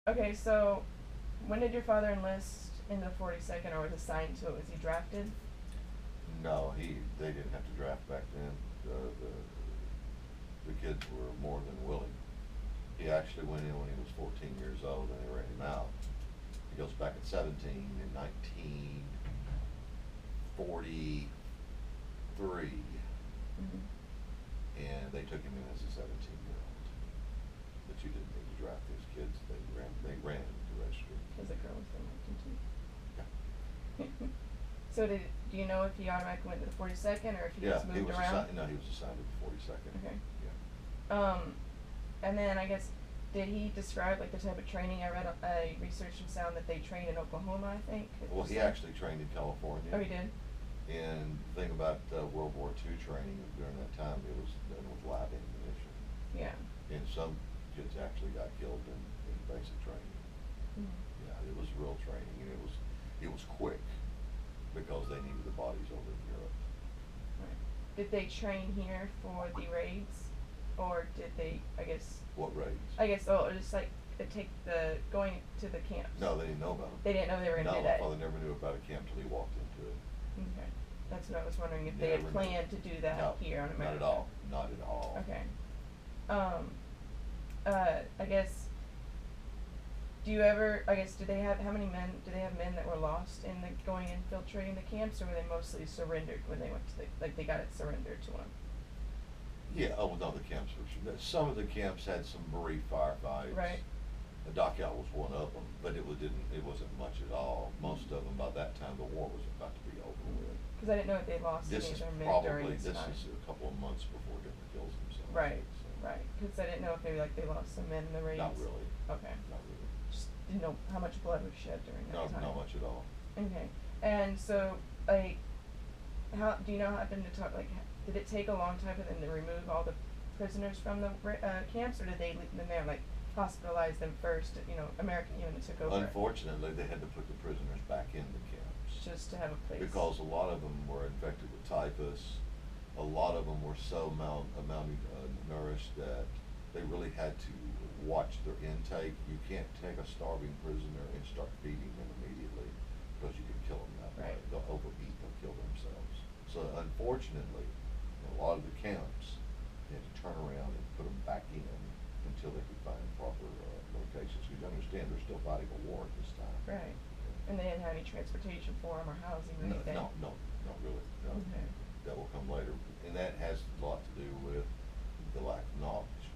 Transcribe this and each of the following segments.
Okay, so when did your father enlist in the 42nd, or was assigned to it? Was he drafted? No, they didn't have to draft back then. The kids were more than willing. He actually went in when he was 14 years old, and they ran him out. He goes back at 17 in 1943, and they took him in as a 17-year-old. But you didn't need to draft these kids. They ran the registry. Because the girls they went into. Yeah. So do you know if he automatically went to the 42nd, or if he just moved around? No, he was assigned to the 42nd. Okay. Yeah. And then I guess, did he describe like the type of training? I researched and found that they trained in Oklahoma, I think. Well, he actually trained in California. Oh, he did? And the thing about World War II training during that time, it was done with live ammunition. Yeah. And some kids actually got killed in basic training. Yeah, it was real training, and it was quick because they needed the bodies over in Europe. Right. Did they train here for the raids, or did they? I guess. What raids? I guess just like going to the camps. No, they didn't know about them. They didn't know they were going to do that. No, my father never knew about a camp till he walked into it. Okay. That's what I was wondering, if they had planned to do that here on America. Not at all. Not at all. Okay. I guess, do they have, how many men, do they have men that were lost in going infiltrating the camps, or were they mostly surrendered when they went to they got it surrendered to them? Yeah, oh, no, the camps were, some of the camps had some brief firefights. Right. Dachau was one of them, but it wasn't much at all. Most of them, by that time, the war was about to be over with. Because I didn't know if they lost any of their men during this time. This is a couple of months before Hitler kills himself. Right, so. right. Because I didn't know if maybe they lost some men in the raids. Not really. Okay. Not really. Just didn't know how much blood was shed during that time. Not much at all. Okay. And so, how do you know how happened to talk? Did it take a long time for them to remove all the prisoners from the camps, or did they leave them there, hospitalize them first? American units took over. Unfortunately, they had to put the prisoners back in the camps. Just to have a place. Because a lot of them were infected with typhus. A lot of them were so malnourished that they really had to watch their intake. You can't take a starving prisoner and start feeding them immediately, because you can kill them that way. Right. They'll overeat, they'll kill themselves. So unfortunately, in a lot of the camps, they had to turn around and put them back in until they could find proper locations. You understand they're still fighting a war at this time. Right. And they didn't have any transportation for them or housing or anything. No, not really. No. Okay. That will come later, and that has a lot to do with the lack of knowledge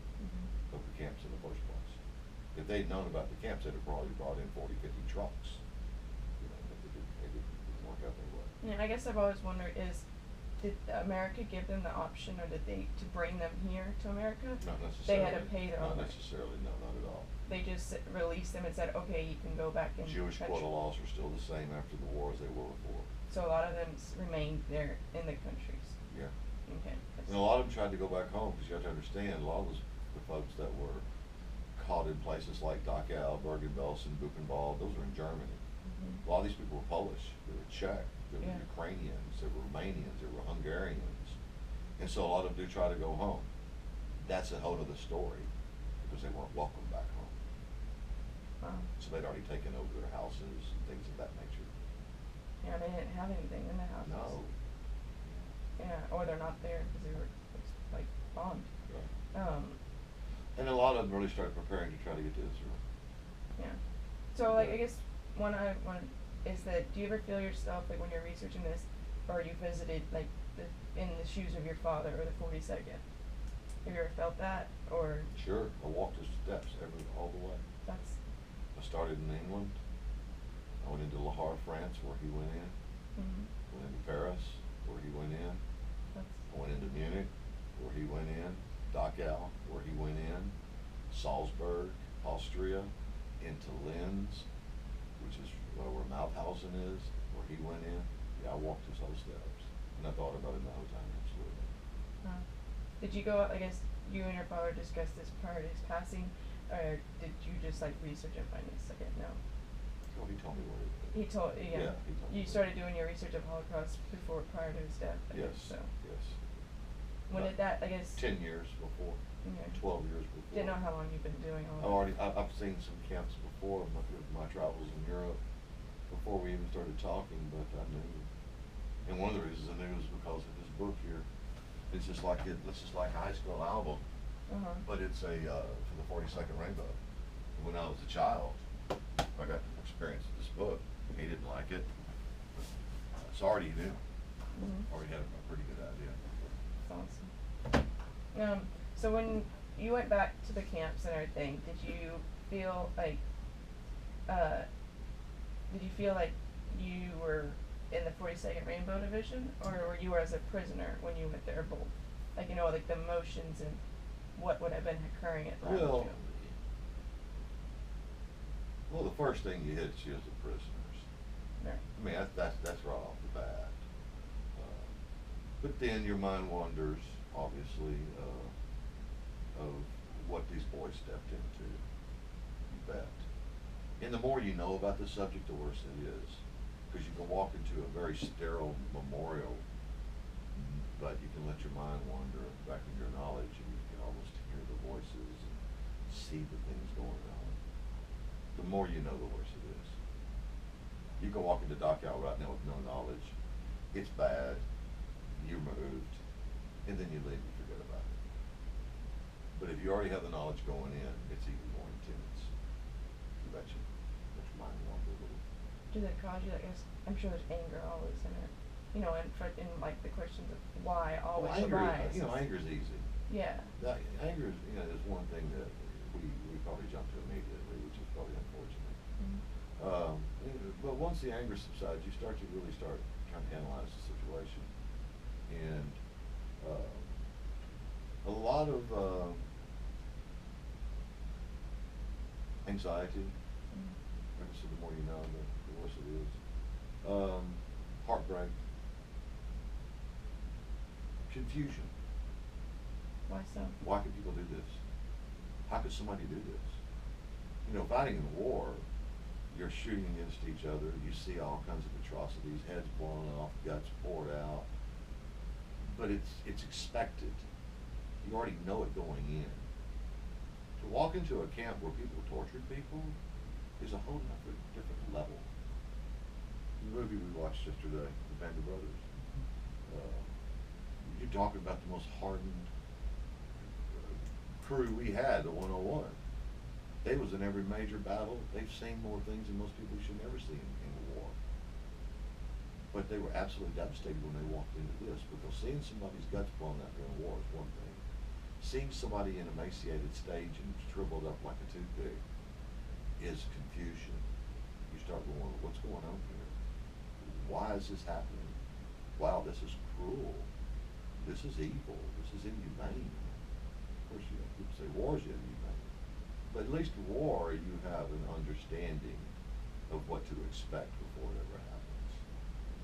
of the camps in the first place. If they'd known about the camps, they'd have probably brought in 40, 50 trucks. But they didn't work out that way. Yeah, I guess I've always wondered did America give them the option, or did they, to bring them here to America? Not necessarily. They had to pay their own. Not necessarily, no, not at all. They just released them and said, okay, you can go back in. Jewish quota laws were still the same after the war as they were before. So a lot of them remained there in the countries. Yeah. Okay. And a lot of them tried to go back home, because you have to understand, a lot of the folks that were caught in places like Dachau, Bergen-Belsen, Buchenwald, those were in Germany. A lot of these people were Polish, they were Czech, they were Ukrainians, they were Romanians, they were Hungarians. And so a lot of them do try to go home. That's a whole other story, because they weren't welcome back home. Wow. So they'd already taken over their houses and things of that nature. Yeah, they didn't have anything in the houses. No. Yeah, or they're not there because they were bombed. Right. And a lot of them really started preparing to try to get to Israel. Yeah. So I guess one I want is that, do you ever feel yourself, when you're researching this, or you visited in the shoes of your father, or the 42nd? Have you ever felt that, or? Sure, I walked his steps all the way. I started in England. I went into Le Havre, France, where he went in. Went into Paris, where he went in. I went into Munich, where he went in. Dachau, where he went in. Salzburg, Austria, into Linz, which is where Mauthausen is, where he went in. Yeah, I walked his whole steps, and I thought about it the whole time, absolutely. Did you go, I guess you and your father discussed this prior to his passing, or did you just research and find this? I didn't know. Oh, he told me what it was. He told, yeah. He told me. You started doing your research of Holocaust prior to his death, I yes, guess, so. Yes. When did that, I guess? 10 years before. Okay. 12 years before. Didn't know how long you've been doing all I've seen some camps before my travels in Europe, before we even started talking, but I knew. And one of the reasons I knew was because of this book here. It's just like a high school album, but it's for the 42nd Rainbow. When I was a child, I got to experience this book. He didn't like it. So already he knew. Already had a pretty good idea. That's awesome. So when you went back to the camps and everything, did you feel like you were in the 42nd Rainbow Division, or were you as a prisoner when you went there, both? Like, you know, like the emotions and what would have been occurring at that Well, jail? well, the first thing you hit you as the prisoners. Right. I mean, that's right off the bat. But then your mind wanders, obviously, of what these boys stepped into. You bet. And the more you know about the subject, the worse it is. Because you can walk into a very sterile memorial, but you can let your mind wander back in your knowledge, and you can almost hear the voices and see the things going on. The more you know, the worse it is. You can walk into Dachau right now with no knowledge. It's bad. You're moved, and then you leave and forget about it. But if you already have the knowledge going in, it's even more intense. You betcha. Let your mind wander a little. Does it cause you, I guess, I'm sure there's anger always in it, you know, and in like the questions of why always arise. Anger is easy. Yeah. Anger is, is one thing that we probably jump to immediately, which is probably unfortunate. But once the anger subsides, you really start trying to analyze the situation. And a lot of anxiety. Like I said, the more you know, the worse it is. Heartbreak. Confusion. Why so? Why could people do this? How could somebody do this? You know, fighting in war, you're shooting against each other. You see all kinds of atrocities, heads blown off, guts poured out. But it's expected. You already know it going in. To walk into a camp where people tortured people is a whole different level. The movie we watched yesterday, The Band of Brothers, you're talking about the most hardened crew we had, the 101. They was in every major battle. They've seen more things than most people should never see in war. But they were absolutely devastated when they walked into this, because seeing somebody's guts blown out during war is one thing. Seeing somebody in an emaciated stage and shriveled up like a toothpick is confusion. You start going, what's going on here? Why is this happening? Wow, this is cruel. This is evil. This is inhumane. Of course, people say war is inhumane. But at least war, you have an understanding of what to expect before it ever happens.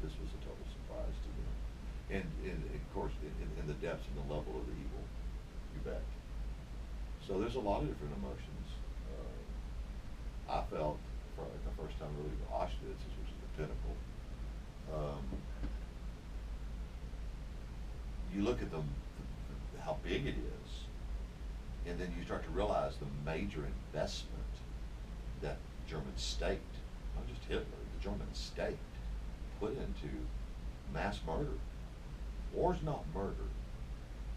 This was a total surprise to me. And of course, in the depths and the level of the evil, you bet. So there's a lot of different emotions. I felt, for like the first time really, Auschwitz, which is the pinnacle. You look at how big it is, and then you start to realize the major investment that the German state, not just Hitler, the German state, put into mass murder. War's not murder.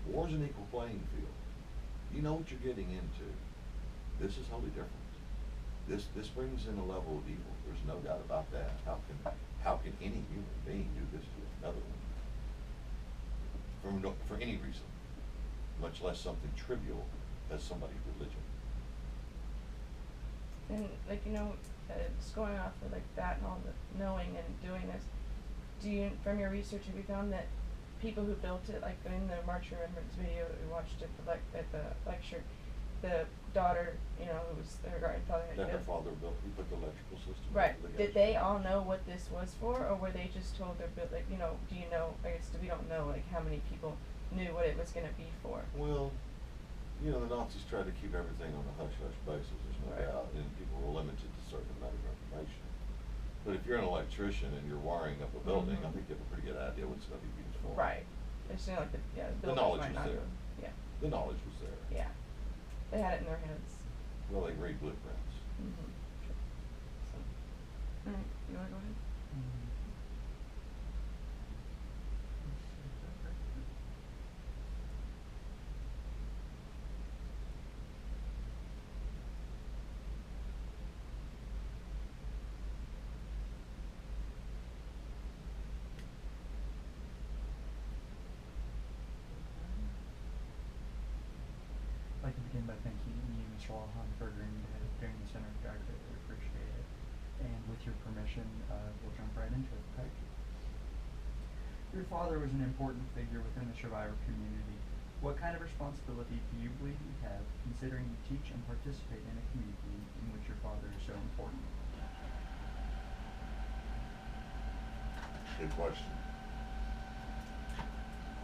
War's an equal playing field. You know what you're getting into. This is wholly different. This brings in a level of evil. There's no doubt about that. How can any human being do this to another one? For any reason, much less something trivial as somebody's religion. And just going off of like that and all the knowing and doing this, from your research, have you found that people who built it, like in the March Remembrance video that we watched at the lecture, the daughter, who was her grandfather had That her built. father built, he put the electrical system. Right. Did they all know what this was for, or were they just told they're built? Like, do you know? I guess we don't know like how many people knew what it was going to be for. Well, the Nazis tried to keep everything on a hush-hush basis. There's no doubt, and people were limited to certain amount of information. But if you're an electrician and you're wiring up a building, I think you have a pretty good idea what it's going to be used for. Right. It's like the knowledge was might not there. go. Yeah. The knowledge was there. Yeah. They had it in their heads. Well, they read blueprints. Mm-hmm. So, all right, you wanna go ahead? I'd like to begin by thanking you, Mr. Lawhon, for agreeing to doing this interview. I really appreciate it. And with your permission, we'll jump right into it. Okay? Your father was an important figure within the survivor community. What kind of responsibility do you believe you have, considering you teach and participate in a community in which your father is so important? Good question.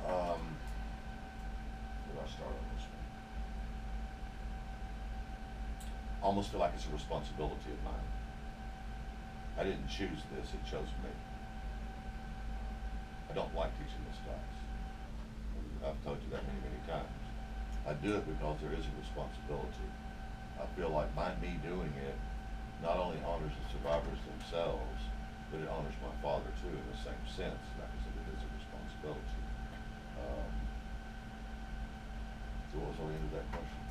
Where do I start on this one? Almost feel like it's a responsibility of mine. I didn't choose this, it chose me. I don't like teaching this class. I've told you that many, many times. I do it because there is a responsibility. I feel like me doing it not only honors the survivors themselves, but it honors my father too in the same sense, not because it is a responsibility. So what was the end of that question?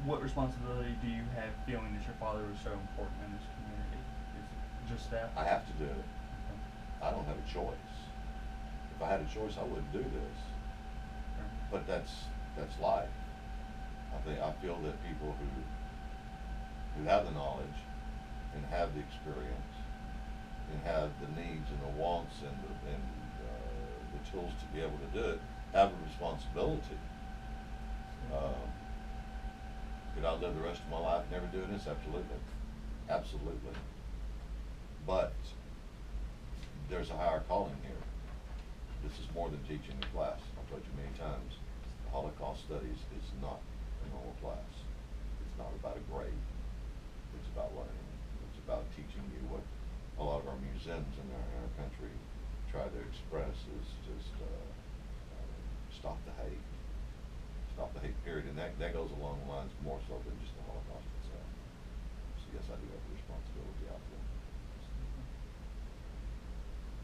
What responsibility do you have feeling that your father was so important in this community? Is it just that? I have to do it. Okay. I don't have a choice. If I had a choice, I wouldn't do this. Okay. But that's life. I feel that people who have the knowledge and have the experience and have the needs and the wants and the tools to be able to do it have a responsibility. Could I live the rest of my life never doing this? Absolutely. Absolutely. But there's a higher calling here. This is more than teaching a class. I've told you many times, the Holocaust studies is not a normal class. It's not about a grade. It's about learning. It's about teaching you what a lot of our museums in our country try to express is just stop the hate. Stop the hate, period. And that goes along the lines more so than just the Holocaust itself. So yes, I do have a responsibility out there.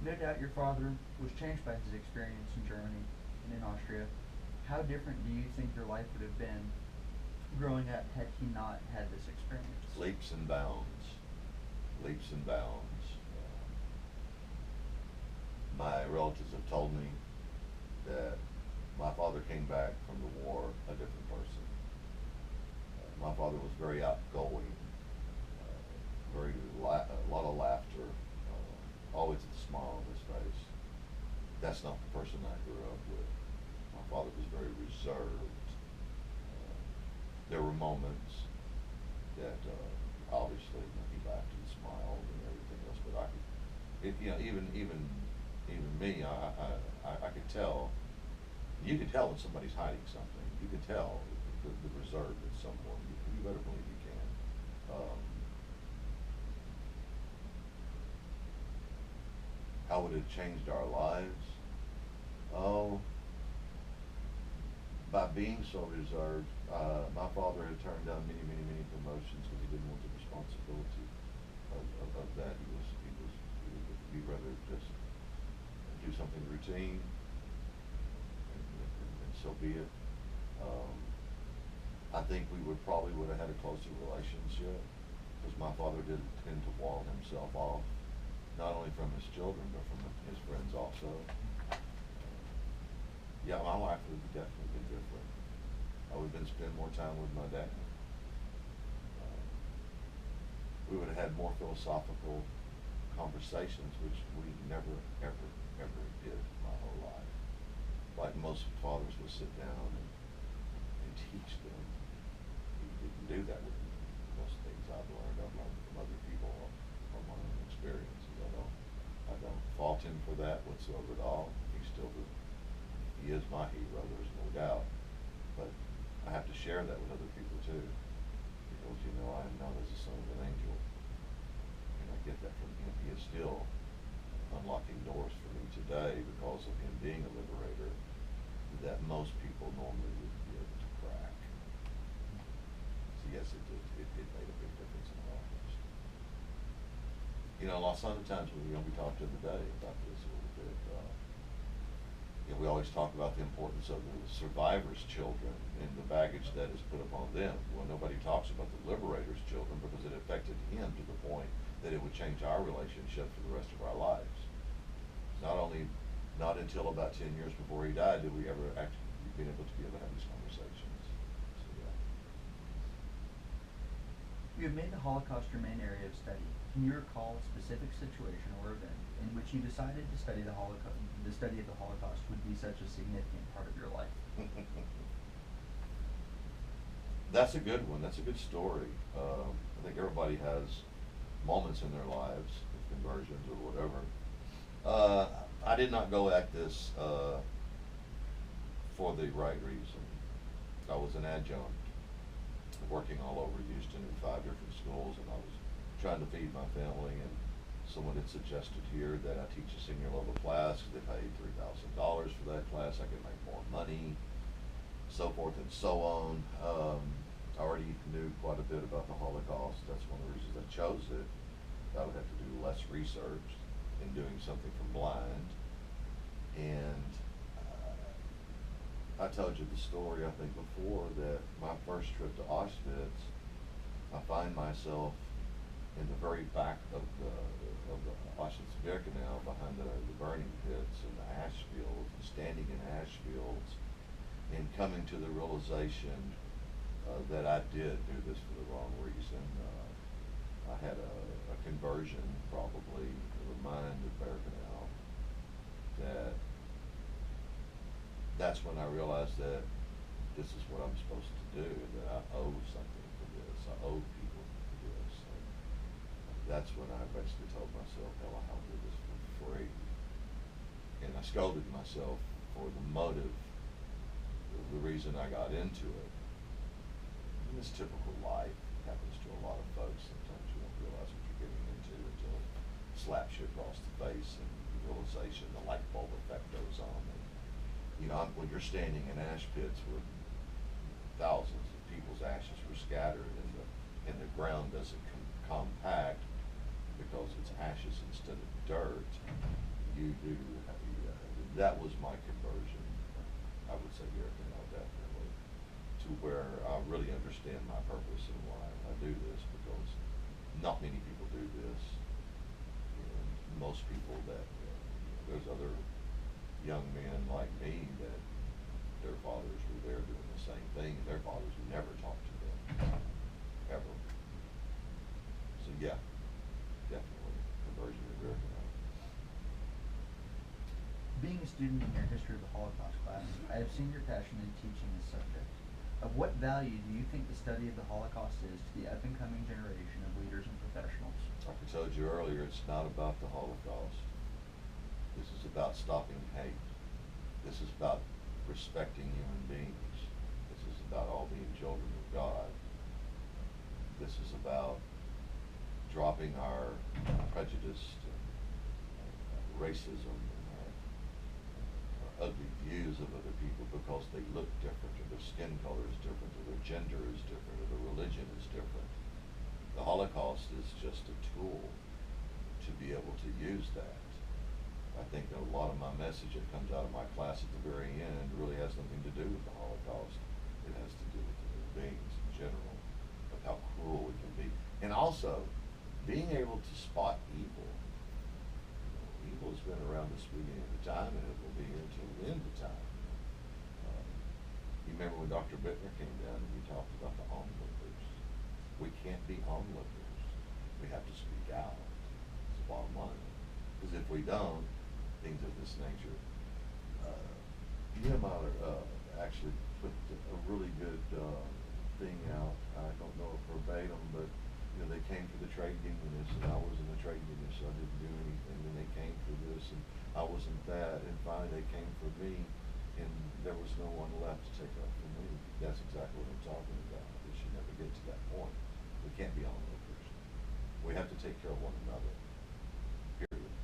No doubt your father was changed by his experience in Germany and in Austria. How different do you think your life would have been growing up had he not had this experience? Leaps and bounds. Leaps and bounds. My relatives have told me that my father came back from the war a different person. My father was very outgoing, a lot of laughter, always a smile on his face. That's not the person I grew up with. My father was very reserved. There were moments that obviously he laughed and smiled and everything else, but even me, I could tell. You can tell when somebody's hiding something. You can tell the reserve in someone. You better believe you can. How would it have changed our lives? Oh, by being so reserved, my father had turned down many, many, many promotions because he didn't want the responsibility of that. He'd rather just do something routine. So be it. I think we would have had a closer relationship because my father did tend to wall himself off, not only from his children but from his friends also. Yeah, my life would have definitely been different. I would have been spending more time with my dad. We would have had more philosophical conversations, which we never, ever, ever did my whole life. Like most fathers would sit down and teach them. He didn't do that with me. Most things I've learned from other people from my own experiences. I don't fault him for that whatsoever at all. He is my hero, there's no doubt. But I have to share that with other people too. Because I am known as the son of an angel. And I get that from him. He is still unlocking doors for me today because of him being a liberator that most people normally yes, it did. It made a big difference in our lives. You know, a lot of times we talked the other day about this a little bit. You know, we always talk about the importance of the survivors' children and the baggage that is put upon them. Well, nobody talks about the liberators' children because it affected him to the point that it would change our relationship for the rest of our lives. Not until about 10 years before he died did we ever actually been able to have these conversations. So, yeah. You have made the Holocaust your main area of study. Can you recall a specific situation or event in which you decided to study the Holocaust? The study of the Holocaust would be such a significant part of your life. That's a good one. That's a good story. I think everybody has moments in their lives, conversions or whatever. I did not go at this for the right reason. I was an adjunct working all over Houston in 5 different schools, and I was trying to feed my family, and someone had suggested here that I teach a senior level class because they paid $3,000 for that class. I could make more money, so forth and so on. I already knew quite a bit about the Holocaust. That's one of the reasons I chose it. I would have to do less research in doing something from blind. And I told you the story, I think, before, that my first trip to Auschwitz, I find myself in the very back of the Auschwitz-Birkenau, behind the burning pits and the ash fields, and standing in ash fields, and coming to the realization that I did do this for the wrong reason. I had a conversion, probably, of the mind of Birkenau, that's when I realized that this is what I'm supposed to do, that I owe something for this, I owe people for this. And that's when I basically told myself, hell, I'll do this for free. And I scolded myself for the motive, the reason I got into it. And it's typical life. It happens to a lot of folks. Sometimes you don't realize what you're getting into until it slaps you across the face, and the realization, the light bulb effect goes on. And, you know, when you're standing in ash pits where thousands of people's ashes were scattered, and the ground doesn't compact because it's ashes instead of dirt, that was my conversion. I would say, here, you know, definitely, to where I really understand my purpose and why I do this, because not many people do this. And most people that, there's other young men like me that their fathers were there doing the same thing, and their fathers never talked to them, ever. So yeah, definitely, conversion is very good. Being a student in your History of the Holocaust class, I have seen your passion in teaching this subject. Of what value do you think the study of the Holocaust is to the up-and-coming generation of leaders and professionals? Like I told you earlier, it's not about the Holocaust. This is about stopping hate. This is about respecting human beings. This is about all being children of God. This is about dropping our prejudice and racism and our ugly views of other people because they look different, or their skin color is different, or their gender is different, or their religion is different. The Holocaust is just a tool to be able to use that. I think a lot of my message that comes out of my class at the very end really has nothing to do with the Holocaust. It has to do with human beings in general, of how cruel we can be. And also, being able to spot evil. You know, evil has been around this beginning of the time, and it will be here until the end of time. You remember when Dr. Bittner came down and we talked about the onlookers. We can't be onlookers. We have to speak out. It's the bottom line. Because if we don't, things of this nature. Nehemiah actually put a really good thing out. I don't know if verbatim, but you know, they came for the trade unionists, and I wasn't a trade unionist, so I didn't do anything. And they came for this, and I wasn't that. And finally, they came for me, and there was no one left to take up for me. That's exactly what I'm talking about. We should never get to that point. We can't be onlookers. We have to take care of one another. Period.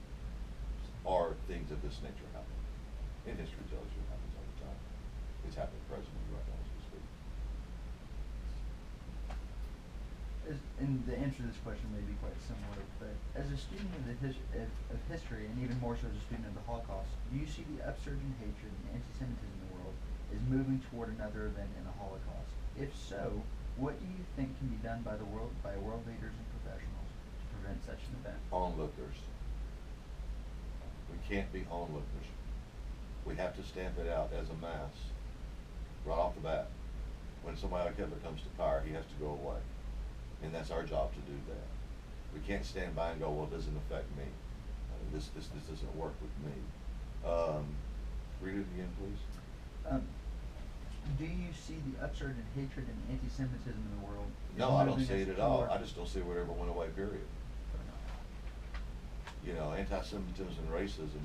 Or things of this nature happen. And history tells you it happens all the time. It's happening presently right now as we speak. And the answer to this question may be quite similar, but as a student of of history, and even more so as a student of the Holocaust, do you see the upsurge in hatred and anti-Semitism in the world is moving toward another event in the Holocaust? If so, what do you think can be done by world leaders and professionals to prevent such an event? Onlookers. We can't be onlookers. We have to stamp it out as a mass right off the bat. When somebody like Hitler comes to power, he has to go away. And that's our job to do that. We can't stand by and go, well, it doesn't affect me. This doesn't work with me. Read it again, please. Do you see the upsurge in hatred and anti-Semitism in the world? No, I don't see it at all. I just don't see whatever went away, period. You know, anti-Semitism and racism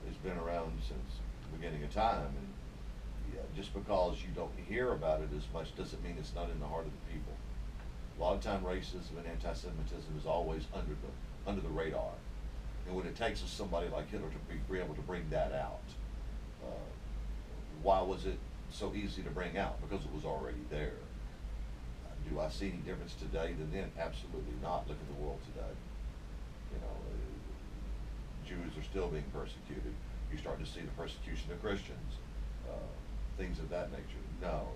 has been around since the beginning of time, and just because you don't hear about it as much doesn't mean it's not in the heart of the people. A lot of time, racism and anti-Semitism is always under the radar, and what it takes is somebody like Hitler to be able to bring that out. Why was it so easy to bring out? Because it was already there. Do I see any difference today than then? Absolutely not. Look at the world today. You know, Jews are still being persecuted. You're starting to see the persecution of Christians, things of that nature. No,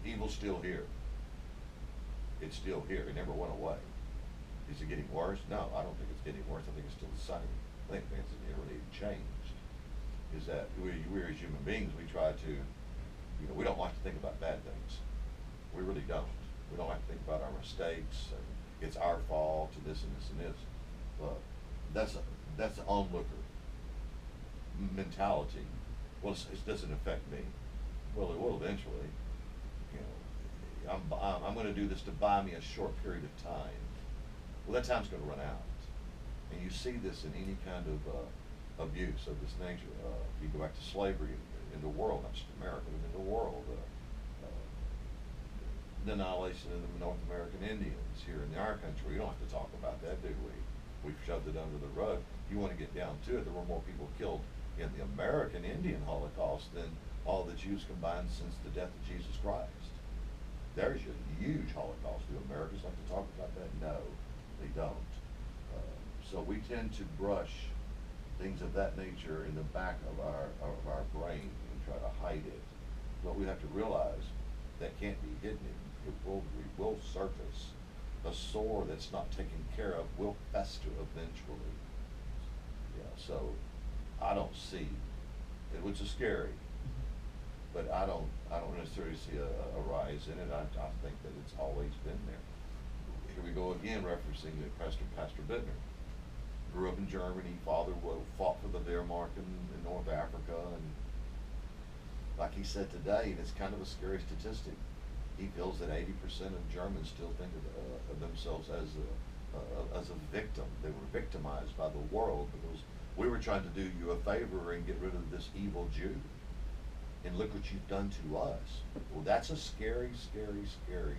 evil's still here. It's still here. It never went away. Is it getting worse? No, I don't think it's getting worse. I think it's still the same. I think things have really changed. Is that we as human beings, we try to, we don't like to think about bad things. We really don't. We don't like to think about our mistakes, and it's our fault, and this and this and this. But that's an onlooker mentality. Well, it doesn't affect me. Well, it will eventually. I'm going to do this to buy me a short period of time. Well, that time's going to run out, and you see this in any kind of abuse of this nature. You go back to slavery in the world, not just America, but in the world. The annihilation of the North American Indians here in our country. We don't have to talk about that, do we? We've shoved it under the rug. You want to get down to it, there were more people killed in the American Indian Holocaust than all the Jews combined since the death of Jesus Christ. There's a huge Holocaust. Do Americans like to talk about that? No, they don't. So we tend to brush things of that nature in the back of our brain and try to hide it. But we have to realize that can't be hidden. It will surface. A sore that's not taken care of will fester eventually. Yeah, so I don't see it, which is scary, but I don't necessarily see a rise in it. I think that it's always been there. Here we go again, referencing Pastor Bittner. Grew up in Germany. Father fought for the Wehrmacht in North Africa, and like he said today, and it's kind of a scary statistic. He feels that 80% of Germans still think of themselves as a victim. They were victimized by the world because we were trying to do you a favor and get rid of this evil Jew. And look what you've done to us. Well, that's a scary, scary, scary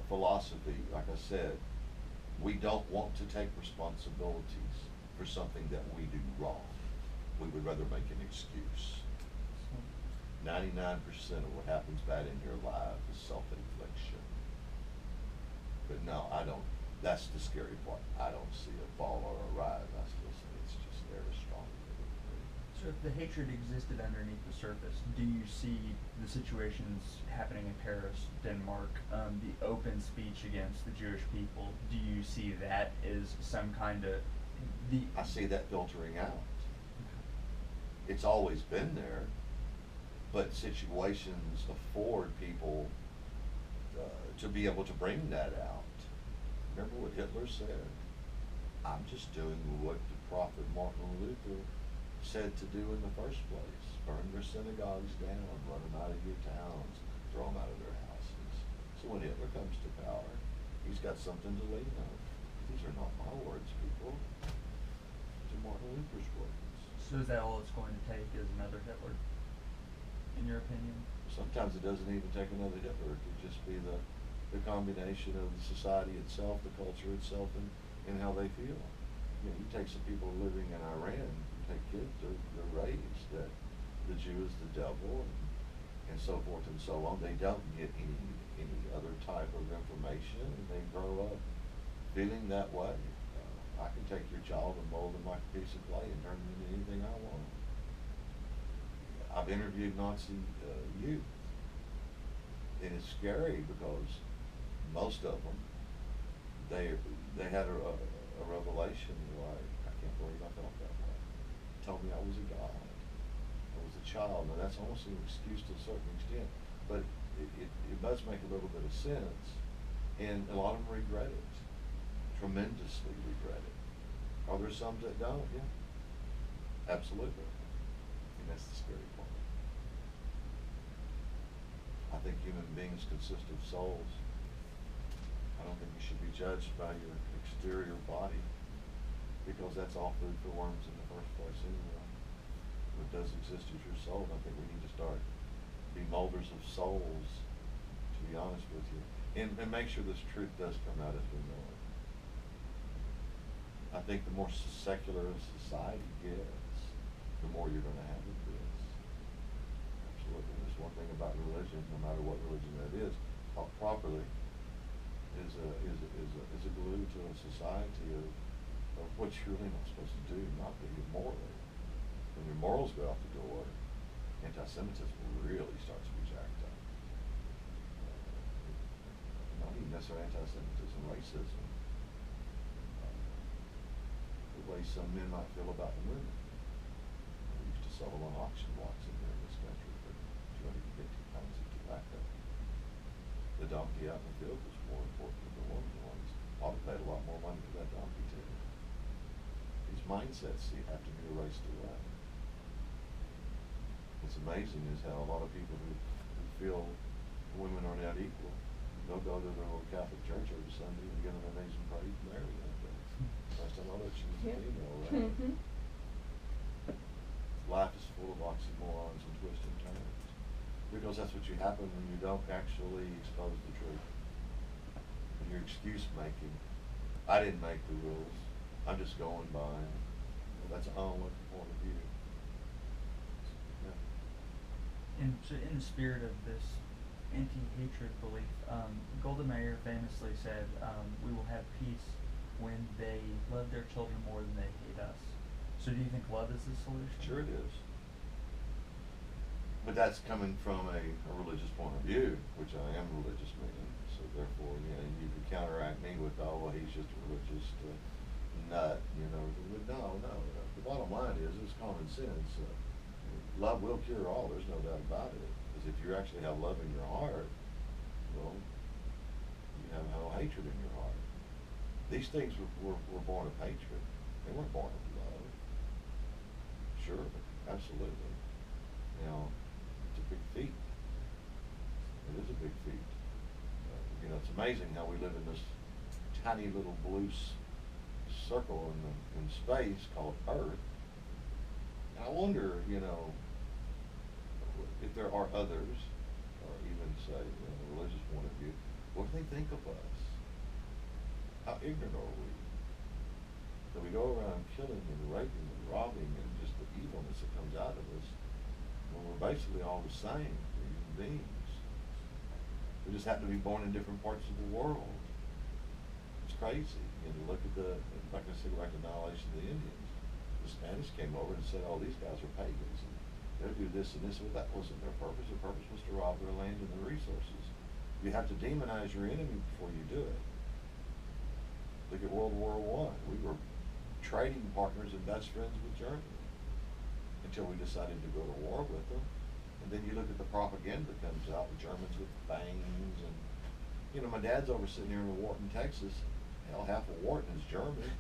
philosophy. Like I said, we don't want to take responsibilities for something that we do wrong. We would rather make an excuse. 99% of what happens bad in your life is self-infliction. But no, I don't. That's the scary part. I don't see a fall or a rise. I still say it's just there as strong. So if the hatred existed underneath the surface, do you see the situations happening in Paris, Denmark, the open speech against the Jewish people? Do you see that as some kind of I see that filtering out. It's always been there. But situations afford people to be able to bring that out. Remember what Hitler said? I'm just doing what the prophet Martin Luther said to do in the first place. Burn your synagogues down, run them out of your towns, throw them out of their houses. So when Hitler comes to power, he's got something to lean on. These are not my words, people. These are Martin Luther's words. So is that all it's going to take is another Hitler? In your opinion? Sometimes it doesn't even take another Hitler. It could just be the combination of the society itself, the culture itself, and how they feel. You take some people living in Iran, you take kids, they're raised that the Jew is the devil, and so forth and so on. They don't get any information, and they grow up feeling that way. I can take your child and mold them like a piece of clay and turn them into anything I want. I've interviewed Nazi youth, and it's scary because most of them, they had a revelation like, I can't believe I felt that way. Told me I was a god. I was a child. Now that's almost an excuse to a certain extent, but it does make a little bit of sense, and a lot of them regret it, tremendously regret it. Are there some that don't? Yeah, absolutely, and that's the scary part. I think human beings consist of souls. I don't think you should be judged by your exterior body, because that's all food for worms in the first place anyway. What does exist is your soul, and I think we need to start be molders of souls, to be honest with you, and make sure this truth does come out as we know it. I think the more secular a society gets, the more you're going to have of this. Absolutely. There's one thing about religion, no matter what religion that is, taught properly, is a glue to a society of what you're really not supposed to do, not that you're morally. When your morals go out the door, anti-Semitism really starts to be jacked up. Not even necessarily anti-Semitism, racism. The way some men might feel about the women. We used to sell them on auction blocks in here in this country for 250 pounds of tobacco. The donkey out in the field was more important than the woman was. I'd have paid a lot more money for that donkey too. These mindsets have to be erased away. What's amazing is how a lot of people who feel women are not equal, they'll go to their old Catholic church every Sunday and get an amazing praise and marry them. Last time I looked, she was a female, right? Mm-hmm. Life is full of oxymorons and twists and turns, because that's what you happen when you don't actually expose the truth. When you're excuse making, I didn't make the rules, I'm just going by. Well, that's an unlooking point of view. Yeah. And so in the spirit of this anti-hatred belief, Golda Meir famously said, we will have peace when they love their children more than they hate us. So do you think love is the solution? Sure it is. But that's coming from a religious point of view, which I am a religious man. So therefore, you could counteract me with, oh, well, he's just a religious nut, But no. The bottom line is, it's common sense. Love will cure all, there's no doubt about it. Because if you actually have love in your heart, well, you have no hatred in your heart. These things were born of hatred. They weren't born of love. Sure, absolutely. Now, it's a big feat. It is a big feat. It's amazing how we live in this tiny little blue circle in space called Earth. And I wonder, if there are others, or even say, a religious point of view, what do they think of us? How ignorant are we? That we go around killing and raping and robbing and just the evilness that comes out of us, when we're basically all the same, we're human beings. We just happen to be born in different parts of the world. It's crazy. Look at like I said, like the annihilation of the Indians. The Spanish came over and said, oh, these guys are pagans, and they'll do this and this, but that wasn't their purpose. Their purpose was to rob their land and their resources. You have to demonize your enemy before you do it. Look at World War I. We were trading partners and best friends with Germany until we decided to go to war with them. And then you look at the propaganda that comes out, the Germans with bangs, and my dad's over sitting here in Wharton, Texas. Hell, half of Wharton is German.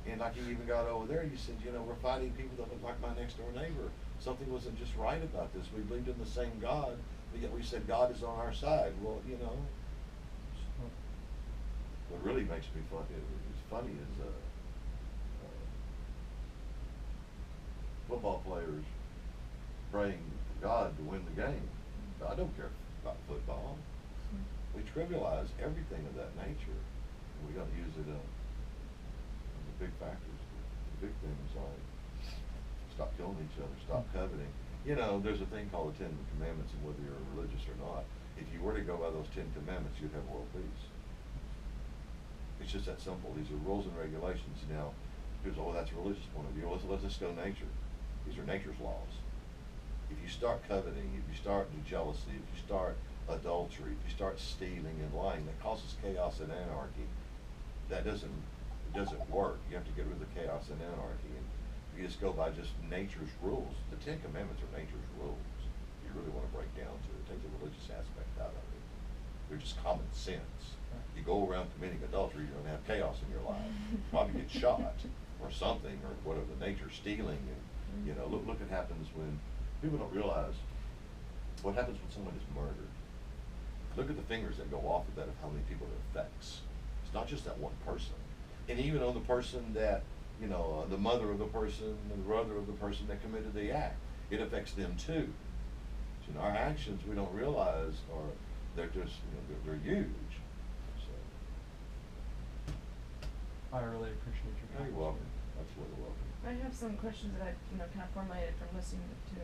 And like he even got over there, he said, we're fighting people that look like my next door neighbor. Something wasn't just right about this. We believed in the same God, but yet we said God is on our side. Well, what really makes me funny is football players praying for God to win the game. I don't care about football. We trivialize everything of that nature. We got to use it on the big factors, the big things like stop killing each other, stop coveting. There's a thing called the Ten Commandments, and whether you're religious or not, If you were to go by those 10 commandments, you'd have world peace. It's just that simple. These are rules and regulations. Now, people say, oh, that's a religious point of view. Let's just go nature. These are nature's laws. If you start coveting, if you start jealousy, if you start adultery, if you start stealing and lying, that causes chaos and anarchy. It doesn't work. You have to get rid of the chaos and anarchy. And if you just go by just nature's rules, the 10 commandments are nature's rules. You really want to break down to it. Take the religious aspect out of it. They're just common sense. You go around committing adultery, you're going to have chaos in your life. Probably get shot or something, or whatever the nature, stealing. And you know, look what happens when people don't realize what happens when someone is murdered. Look at the fingers that go off of that, of how many people it affects. It's not just that one person. And even on the person that, you know, the mother of the person, the brother of the person that committed the act, it affects them too. So, our actions, we don't realize, they're just, you know, they're huge. So. I really appreciate your time. You're welcome. Absolutely welcome. I have some questions that I've, kind of formulated from listening to.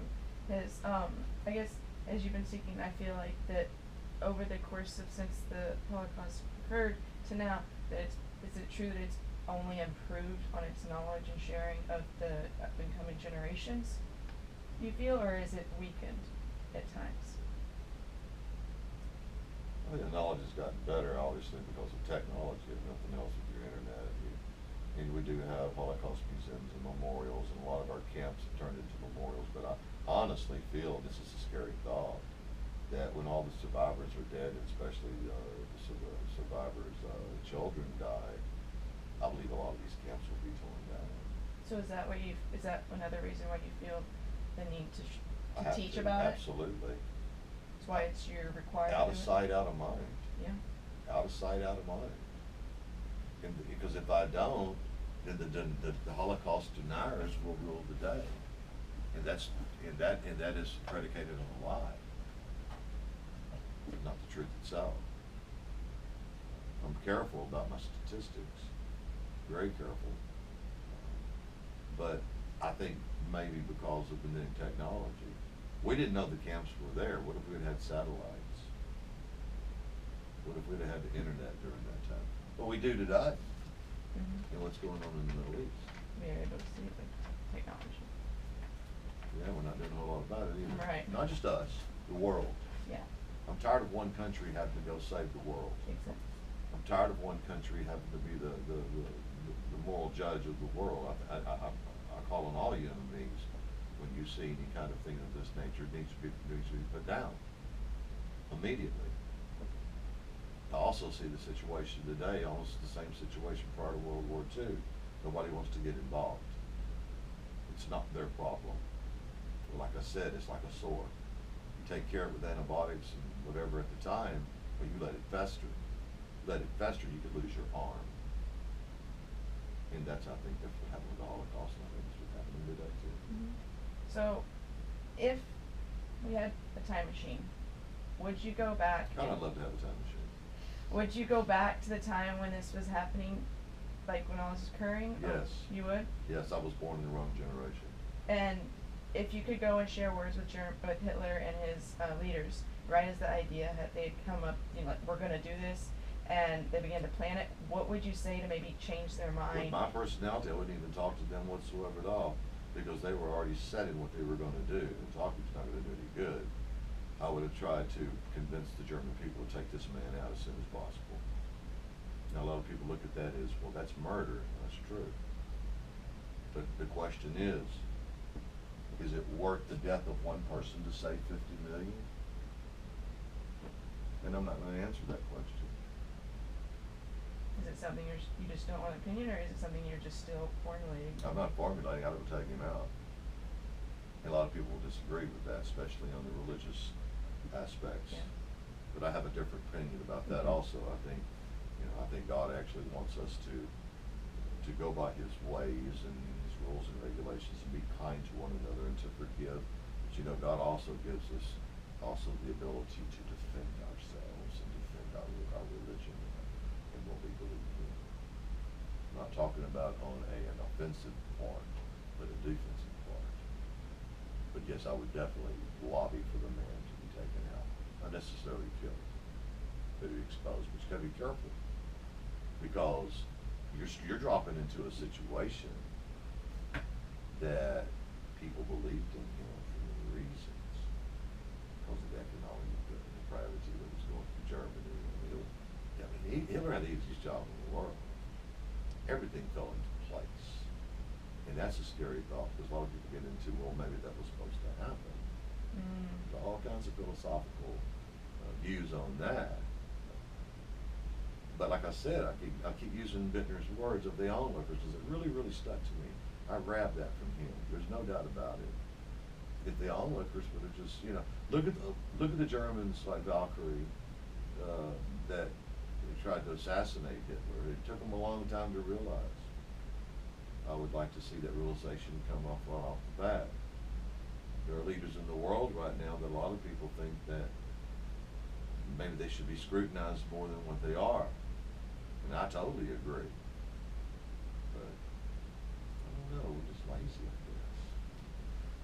Is, I guess, as you've been speaking, I feel like that over the course of since the Holocaust occurred to now, that is it true that it's only improved on its knowledge and sharing of the incoming generations, you feel, or is it weakened at times? I think the knowledge has gotten better, obviously, because of technology, if nothing else, with your internet. And we do have Holocaust museums and memorials, and a lot of our camps have turned into memorials. But I honestly feel, this is a scary thought, that when all the survivors are dead, and especially the survivors' children die, I believe a lot of these camps will be torn down. So is that another reason why you feel the need to teach to, about absolutely. it? That's why you're required out to of do sight, it? out of mind. Yeah. Out of sight, out of mind. And because if I don't, then the Holocaust deniers will rule the day, and that is predicated on a lie, not the truth itself. I'm careful about my statistics, very careful. But I think maybe because of the new technology, we didn't know the camps were there. What if we had satellites? What if we'd had the internet during that time? Well, we do today. And what's going on in the Middle East? We're able to see the technology. Yeah, we're not doing a whole lot about it either. Right. Not just us, the world. Yeah. I'm tired of one country having to go save the world. Exactly. I'm tired of one country having to be the moral judge of the world. I call on all human beings, when you see any kind of thing of this nature, it needs to be put down immediately. I also see the situation today, almost the same situation prior to World War II. Nobody wants to get involved. It's not their problem. Like I said, it's like a sore. You take care of it with antibiotics and whatever at the time, but you let it fester. Let it fester, you could lose your arm. And that's, I think, that's what happened with the Holocaust, and I think that's what's happening today too. So, if we had a time machine, would you go back? God, I'd love to have a time machine. Would you go back to the time when this was happening, like when all this was occurring? Yes. You would? Yes, I was born in the wrong generation. And if you could go and share words with Hitler and his leaders, right as the idea had they'd come up, like, we're going to do this, and they began to plan it, what would you say to maybe change their mind? With my personality, I wouldn't even talk to them whatsoever at all, because they were already set in what they were going to do, and talking's not going to do any good. I would have tried to convince the German people to take this man out as soon as possible. Now, a lot of people look at that as, well, that's murder. That's true. But the question is it worth the death of one person to save 50 million? And I'm not going to answer that question. Is it something you just don't want an opinion, or is it something you're just still formulating? I'm not formulating. I would take him out. And a lot of people will disagree with that, especially on the religious aspects. Yeah. But I have a different opinion about that also. I think God actually wants us to go by His ways and His rules and regulations, and be kind to one another and to forgive. But God also gives us the ability to defend ourselves and defend our religion and what we believe in. I'm not talking about on an offensive part, but a defensive part. But yes, I would definitely lobby for the man to be taken out. I unnecessarily killed, but exposed. But you gotta be careful, because you're dropping into a situation that people believed in him for many reasons, because of the economic depravity that was going through Germany. Hitler had the easiest job in the world. Everything fell into place. And that's a scary thought, because a lot of people get into, well, maybe that was supposed to happen. There's all kinds of philosophical views on that. But like I said, I keep using Bittner's words of the onlookers, because it really, really stuck to me. I grabbed that from him. There's no doubt about it. If the onlookers would have just, look at the Germans like Valkyrie, that tried to assassinate Hitler. It took them a long time to realize. I would like to see that realization come off the bat. There are leaders in the world right now that a lot of people think that maybe they should be scrutinized more than what they are. And I totally agree. But I don't know, we're just lazy, I guess.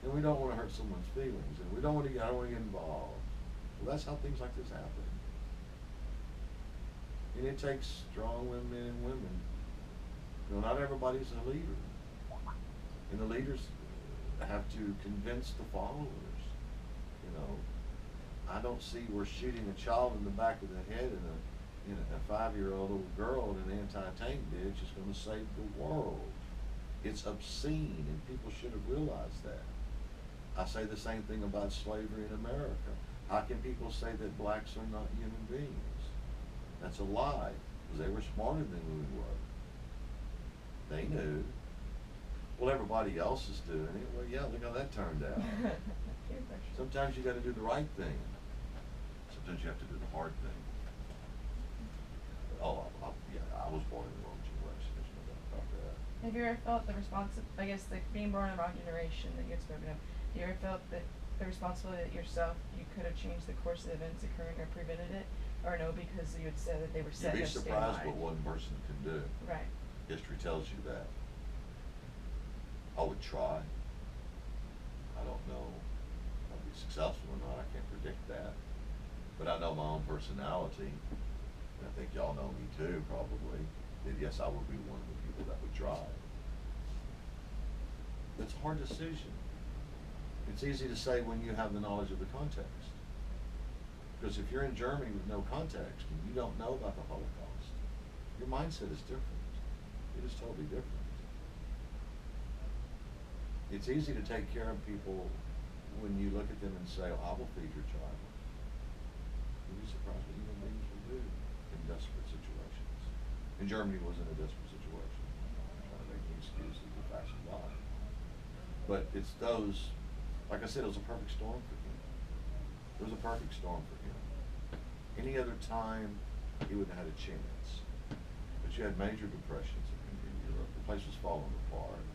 And we don't want to hurt someone's feelings, and I don't want to get involved. Well, that's how things like this happen. And it takes strong men and women. Not everybody's a leader. And the leaders have to convince the followers. I don't see where shooting a child in the back of the head and a 5-year-old little girl in an anti-tank ditch is going to save the world. It's obscene, and people should have realized that. I say the same thing about slavery in America. How can people say that blacks are not human beings? That's a lie, because they were smarter than we were. They knew. Well, everybody else is doing it. Well, yeah, look how that turned out. Sometimes you got to do the right thing. Sometimes you have to do the hard thing. Oh, yeah, I was born in the wrong generation. There's no doubt about that. Have you ever felt being born in the wrong generation that you had spoken of, have you ever felt that the responsibility that yourself, you could have changed the course of the events occurring or prevented it? Or no, because you had said that they were set in a You'd be surprised what one person can do. Right. History tells you that. I would try. I don't know if I'll be successful or not. I can't predict that. But I know my own personality. And I think y'all know me too, probably. That yes, I would be one of the people that would try. It's a hard decision. It's easy to say when you have the knowledge of the context. Because if you're in Germany with no context and you don't know about the Holocaust, your mindset is different. It is totally different. It's easy to take care of people when you look at them and say, oh, I will feed your child. You'd be surprised what human beings will do in desperate situations. And Germany was in a desperate situation. I'm trying to make excuses to fashion by. But it's those, like I said, it was a perfect storm for him. It was a perfect storm for him. Any other time, he wouldn't have had a chance. But you had major depressions in Europe. The place was falling apart.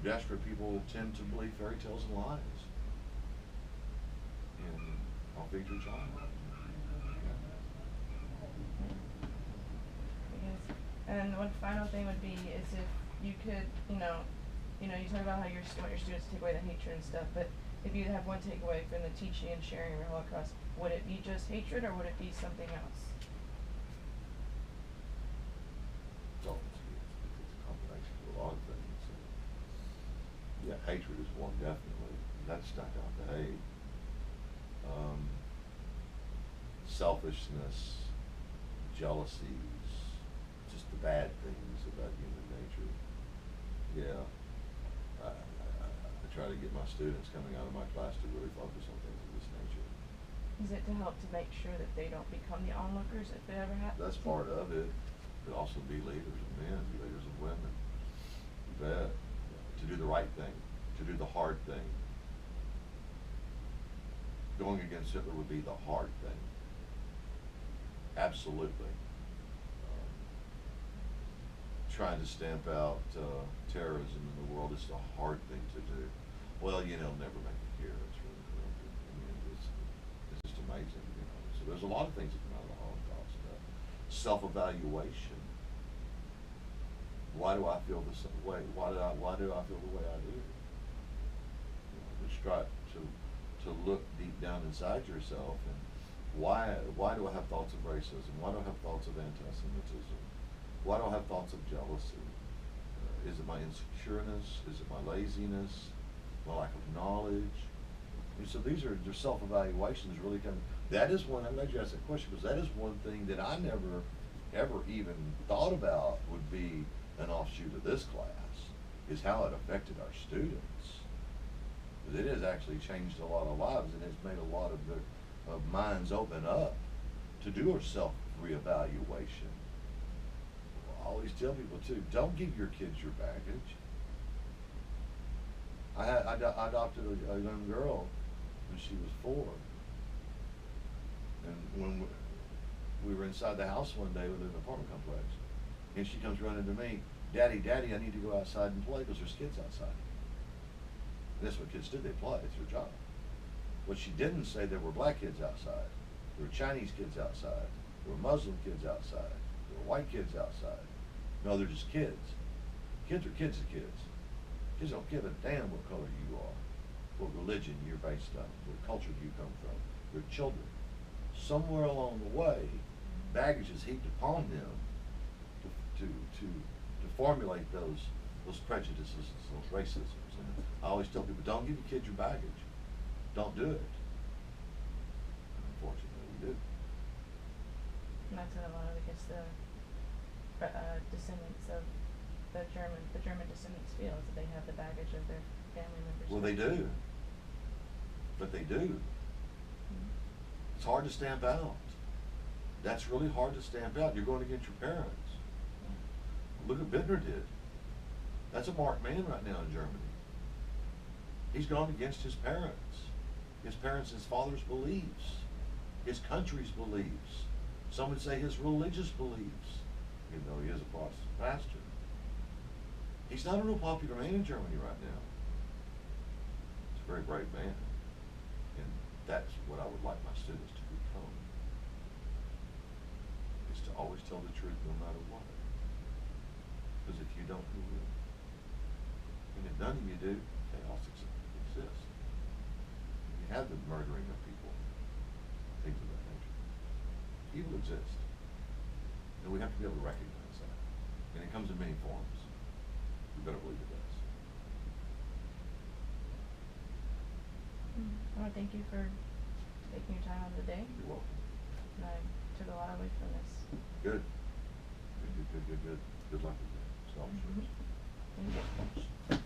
Desperate people tend to believe fairy tales and lies. And I'll feed your child. And one final thing would be is if you could, you talk about how you want your students to take away the hatred and stuff, but if you have one takeaway from the teaching and sharing of your Holocaust, would it be just hatred or would it be something else? It's a combination of a lot of things. Yeah, hatred is one, definitely. That stuck out to hate. Selfishness, jealousies, just the bad things about human nature. Yeah. I try to get my students coming out of my class to really focus on things of this nature. Is it to help to make sure that they don't become the onlookers if it ever happens? That's part of it. But also be leaders of men, be leaders of women. You bet. To do the right thing, to do the hard thing. Going against Hitler would be the hard thing. Absolutely. Trying to stamp out terrorism in the world is the hard thing to do. Well, never make it here. It's really, it's just amazing. So there's a lot of things that come out of the Holocaust. Self-evaluation. Why do I feel this way? Why do I feel the way I do? To to look deep down inside yourself and why do I have thoughts of racism? Why do I have thoughts of anti-Semitism? Why do I have thoughts of jealousy? Is it my insecureness? Is it my laziness? My lack of knowledge? And so these are just self-evaluations really come. That is one, I'm glad you asked that question, because that is one thing that I never ever even thought about would be an offshoot of this class, is how it affected our students. Because it has actually changed a lot of lives, and it's made a lot of minds open up to do a self-reevaluation. I always tell people too, don't give your kids your baggage. I adopted a young girl when she was 4. And when we were inside the house one day within an apartment complex, and she comes running to me, Daddy, I need to go outside and play because there's kids outside. And that's what kids do, they play, it's their job. What she didn't say, there were black kids outside, there were Chinese kids outside, there were Muslim kids outside, there were white kids outside. No, they're just kids. Kids are kids to kids. Kids don't give a damn what color you are, what religion you're based on, what culture you come from. They're children. Somewhere along the way, baggage is heaped upon them to formulate those prejudices, those racisms. And I always tell people, don't give your kids your baggage. Don't do it. Unfortunately, we do. And that's what a lot of, I guess, the descendants of the German descendants feel, is that they have the baggage of their family members. Well, they do. But they do. It's hard to stamp out. That's really hard to stamp out. You're going against your parents. Look what Bittner did. That's a marked man right now in Germany. He's gone against his parents. His father's beliefs. His country's beliefs. Some would say his religious beliefs, even though he is a Protestant pastor. He's not a real popular man in Germany right now. He's a very brave man. And that's what I would like my students to become. Is to always tell the truth no matter what. Because if you don't, who will? And if none of you do, chaos exists. You have the murdering of people, things of that nature. Evil exists. And we have to be able to recognize that. And it comes in many forms. You better believe it does. I want to thank you for taking your time out of the day. You're welcome. And I took a lot away from this. Good. Good luck with that. Self-service. Thank you.